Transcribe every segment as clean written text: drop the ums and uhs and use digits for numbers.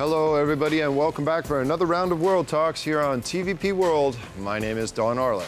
Hello, everybody, and welcome back for another round of World Talks here on TVP World. My name is Don Orla.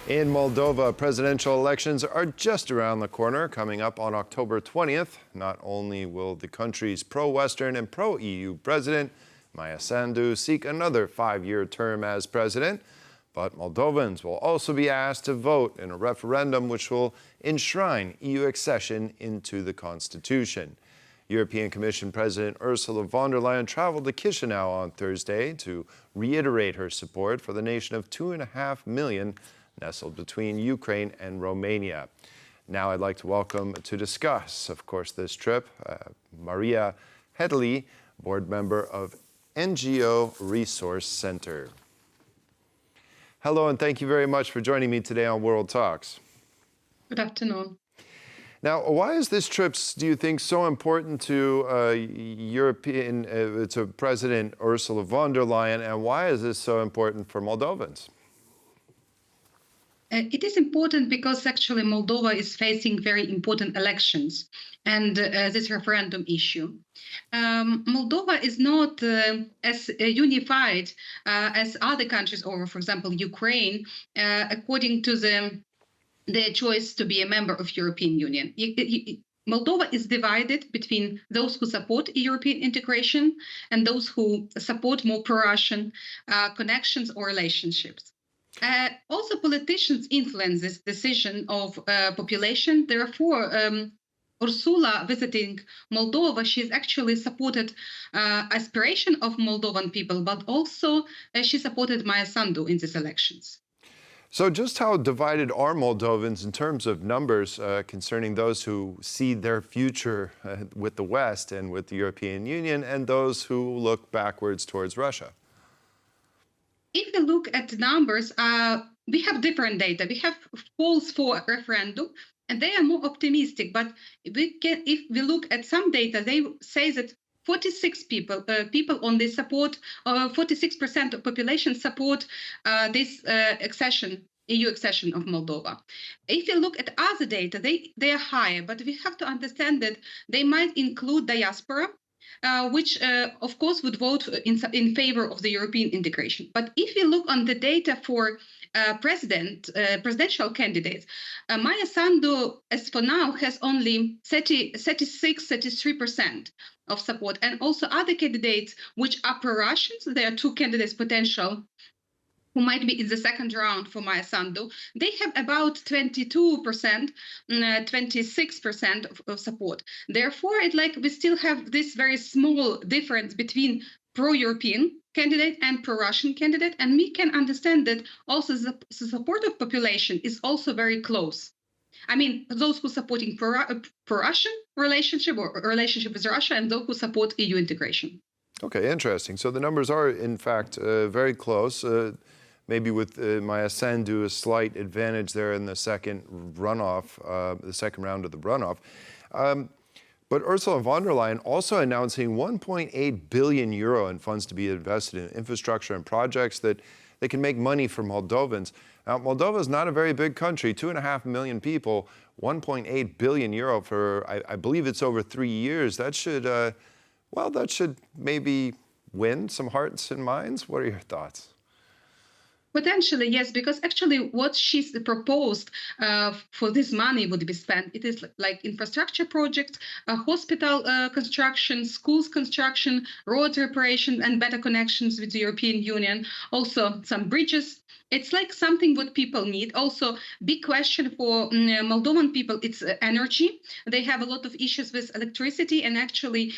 In Moldova, presidential elections are just around the corner, coming up on October 20th. Not only will the country's pro-Western and pro-EU president, Maia Sandu, seek another 5-year term as president, but Moldovans will also be asked to vote in a referendum which will enshrine EU accession into the constitution. European Commission President Ursula von der Leyen traveled to Chișinău on Thursday to reiterate her support for the nation of 2.5 million nestled between Ukraine and Romania. Now I'd like to welcome to discuss, of course, this trip, Mariy, Heletiy, board member of NGO Resource Center. Hello, and thank you very much for joining me today on World Talks. Good afternoon. Now, why is this trip, do you think, so important to to President Ursula von der Leyen, and why is this so important for Moldovans? It is important because actually Moldova is facing very important elections and this referendum issue. Moldova is not as unified as other countries, or for example, Ukraine, according to their choice to be a member of European Union. Moldova is divided between those who support European integration and those who support more pro-Russian connections or relationships. Also, politicians influence this decision of population. Therefore, Ursula visiting Moldova, she's actually supported aspiration of Moldovan people, but also she supported Maia Sandu in these elections. So just how divided are Moldovans in terms of numbers concerning those who see their future with the West and with the European Union and those who look backwards towards Russia? If we look at the numbers, we have different data. We have polls for referendum, and they are more optimistic. But if we look at some data, they say that 46 people on this support, 46% of population support this accession, EU accession of Moldova. If you look at other data, they are higher, but we have to understand that they might include diaspora, which of course would vote in favor of the European integration. But if you look on the data for presidential candidates, Maia Sandu, as for now, has only 33% of support. And also other candidates, which are pro-Russians, there are 2 candidates potential who might be in the second round for Maia Sandu, they have about 22%, 26% of support. Therefore, we still have this very small difference between pro-European candidate and pro-Russian candidate, and we can understand that also the support of population is also very close. I mean, those who are supporting pro-Russian relationship or relationship with Russia and those who support EU integration. Okay, interesting. So the numbers are, in fact, very close. Maybe with Maia Sandu a slight advantage there in the second runoff, the second round of the runoff. But Ursula von der Leyen also announcing 1.8 billion euro in funds to be invested in infrastructure and projects that they can make money for Moldovans. Now, Moldova is not a very big country, 2.5 million people, 1.8 billion euro for, I believe it's over 3 years. That should, that should maybe win some hearts and minds. What are your thoughts? Potentially, yes, because actually what she's proposed for this money would be spent. It is like infrastructure projects, hospital construction, schools construction, road reparation, and better connections with the European Union. Also some bridges. It's like something what people need. Also, big question for Moldovan people, it's energy. They have a lot of issues with electricity, and actually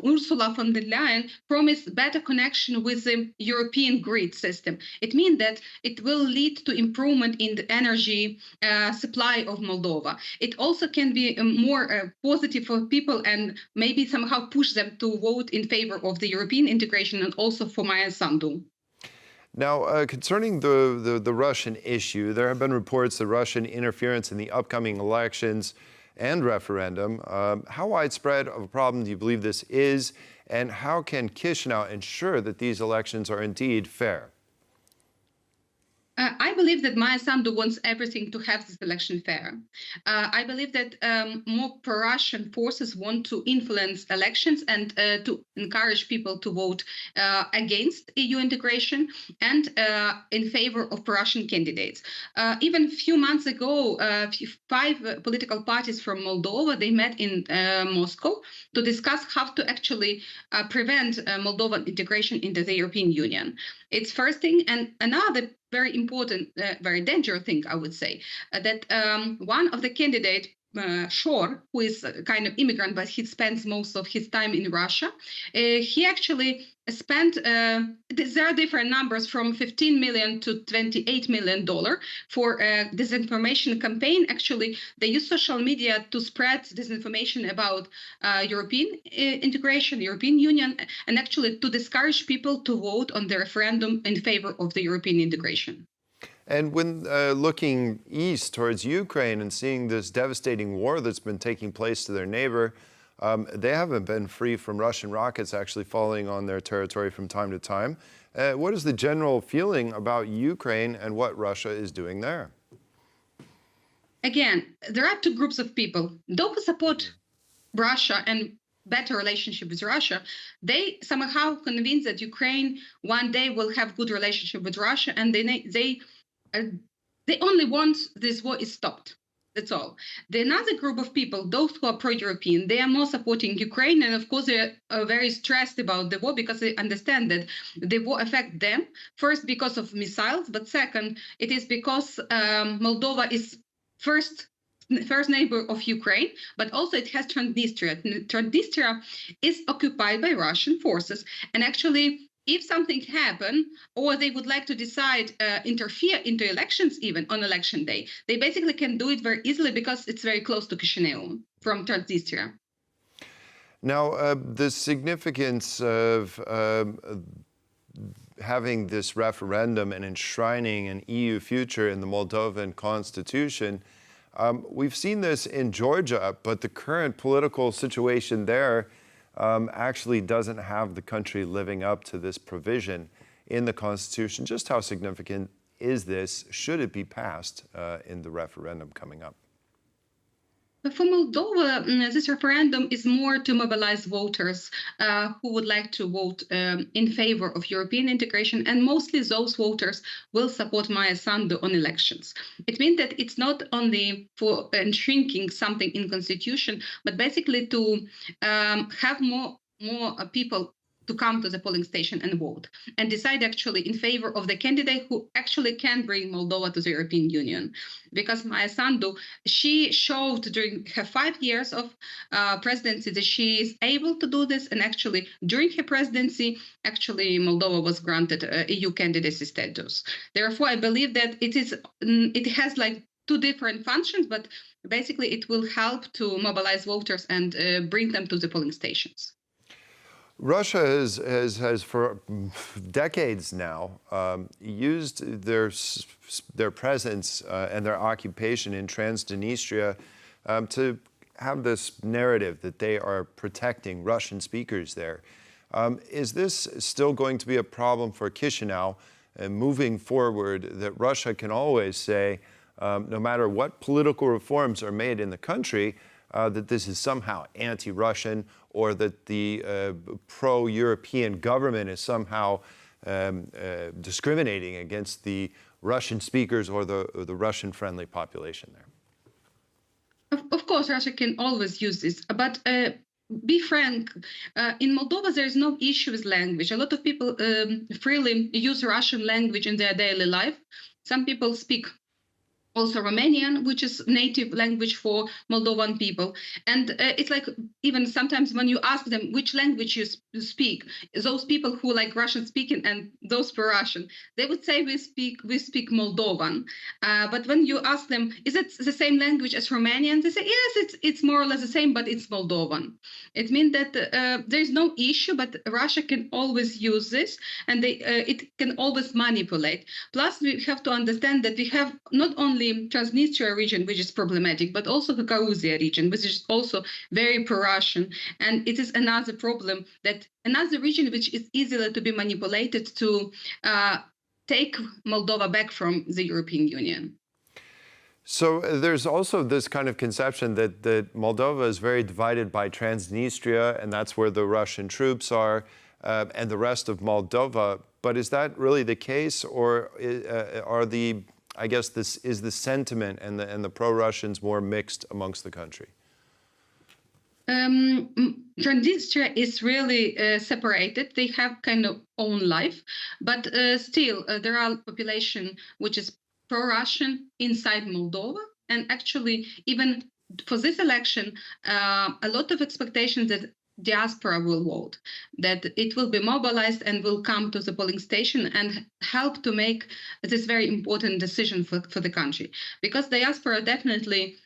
Ursula von der Leyen promised better connection with the European grid system. It means that it will lead to improvement in the energy supply of Moldova. It also can be more positive for people and maybe somehow push them to vote in favor of the European integration and also for Maia Sandu. Now, concerning the Russian issue, there have been reports that Russian interference in the upcoming elections and referendum. How widespread of a problem do you believe this is, and how can Chișinău ensure that these elections are indeed fair? I believe that Maia Sandu wants everything to have this election fair. I believe that more pro-Russian forces want to influence elections and to encourage people to vote against EU integration and in favor of pro-Russian candidates. Even a few months ago, 5 political parties from Moldova, they met in Moscow to discuss how to actually prevent Moldovan integration into the European Union. It's first thing, and another very important, very dangerous thing, I would say, that one of the candidates, Shor, who is a kind of immigrant, but he spends most of his time in Russia, he actually spent, there are different numbers from $15 million to $28 million for disinformation campaign. Actually, they use social media to spread disinformation about European integration, European Union, and actually to discourage people to vote on the referendum in favor of the European integration. And when looking east towards Ukraine and seeing this devastating war that's been taking place to their neighbor, they haven't been free from Russian rockets actually falling on their territory from time to time. What is the general feeling about Ukraine and what Russia is doing there? Again, there are 2 groups of people. Those who support Russia and better relationship with Russia, they somehow convinced that Ukraine one day will have good relationship with Russia, and they only want this war is stopped. That's all. The another group of people, those who are pro-European, they are more supporting Ukraine, and of course they are very stressed about the war because they understand that the war affects them. First, because of missiles, but second, it is because Moldova is first neighbor of Ukraine, but also it has Transnistria. Transnistria is occupied by Russian forces, and actually, if something happened, or they would like to decide interfere into elections even on election day, they basically can do it very easily because it's very close to Chișinău from Transnistria. Now, the significance of having this referendum and enshrining an EU future in the Moldovan constitution, we've seen this in Georgia, but the current political situation there actually doesn't have the country living up to this provision in the Constitution. Just how significant is this? Should it be passed in the referendum coming up? For Moldova, this referendum is more to mobilize voters who would like to vote in favor of European integration, and mostly those voters will support Maia Sandu on elections. It means that it's not only for shrinking something in constitution, but basically to have more people to come to the polling station and vote and decide actually in favor of the candidate who actually can bring Moldova to the European Union. Because Maia Sandu, she showed during her 5 years of presidency that she is able to do this. And actually, during her presidency, actually, Moldova was granted EU candidacy status. Therefore, I believe that it has like 2 different functions, but basically it will help to mobilize voters and bring them to the polling stations. Russia has for decades now used their presence and their occupation in Transnistria to have this narrative that they are protecting Russian speakers there. Is this still going to be a problem for Chișinău moving forward, that Russia can always say, no matter what political reforms are made in the country, that this is somehow anti-Russian, or that the pro-European government is somehow discriminating against the Russian speakers or the Russian-friendly population there? Of course, Russia can always use this, but be frank, in Moldova, there is no issue with language. A lot of people freely use Russian language in their daily life. Some people speak also Romanian, which is native language for Moldovan people. And it's like, even sometimes when you ask them which language you speak, those people who like Russian speaking and those for Russian, they would say we speak Moldovan. But when you ask them, is it the same language as Romanian? They say, yes, it's more or less the same, but it's Moldovan. It means that there's no issue, but Russia can always use this, and it can always manipulate. Plus, we have to understand that we have not only Transnistria region, which is problematic, but also the Caucasia region, which is also very pro-Russian. And it is another problem, that another region which is easily to be manipulated to take Moldova back from the European Union. So there's also this kind of conception that Moldova is very divided by Transnistria, and that's where the Russian troops are, and the rest of Moldova. But is that really the case, or is the sentiment and the pro-Russians more mixed amongst the country? Transnistria is really separated. They have kind of own life, but still there are population which is pro-Russian inside Moldova. And actually, even for this election, a lot of expectations that diaspora will vote, that it will be mobilized and will come to the polling station and help to make this very important decision for the country. Because diaspora definitely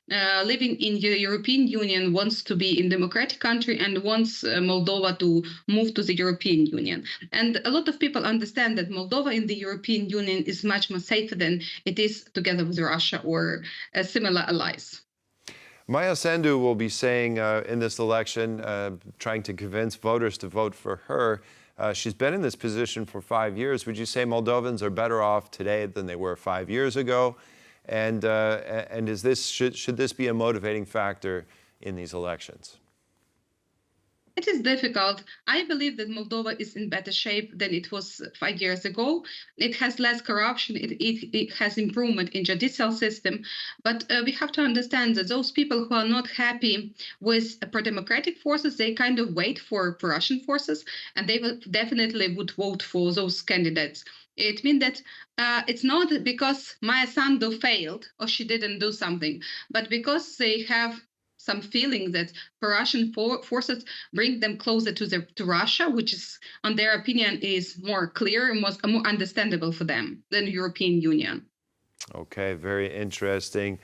living in the European Union wants to be in democratic country and wants Moldova to move to the European Union. And a lot of people understand that Moldova in the European Union is much more safer than it is together with Russia or similar allies. Maia Sandu will be saying in this election, trying to convince voters to vote for her. She's been in this position for 5 years. Would you say Moldovans are better off today than they were 5 years ago? And should this be a motivating factor in these elections? It is difficult. I believe that Moldova is in better shape than it was 5 years ago. It has less corruption. It has improvement in judicial system. But we have to understand that those people who are not happy with pro-democratic forces, they kind of wait for pro-Russian forces, and they will definitely would vote for those candidates. It means that it's not because Maia Sandu failed or she didn't do something, but because they have some feeling that pro-Russian forces bring them closer to Russia, which is, on their opinion, is more clear and more understandable for them than European Union. Okay, very interesting.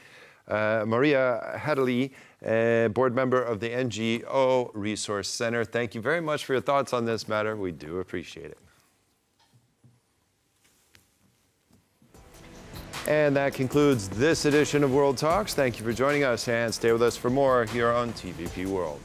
Mariy, Heletiy, board member of the NGO Resource Center, thank you very much for your thoughts on this matter. We do appreciate it. And that concludes this edition of World Talks. Thank you for joining us, and stay with us for more here on TVP World.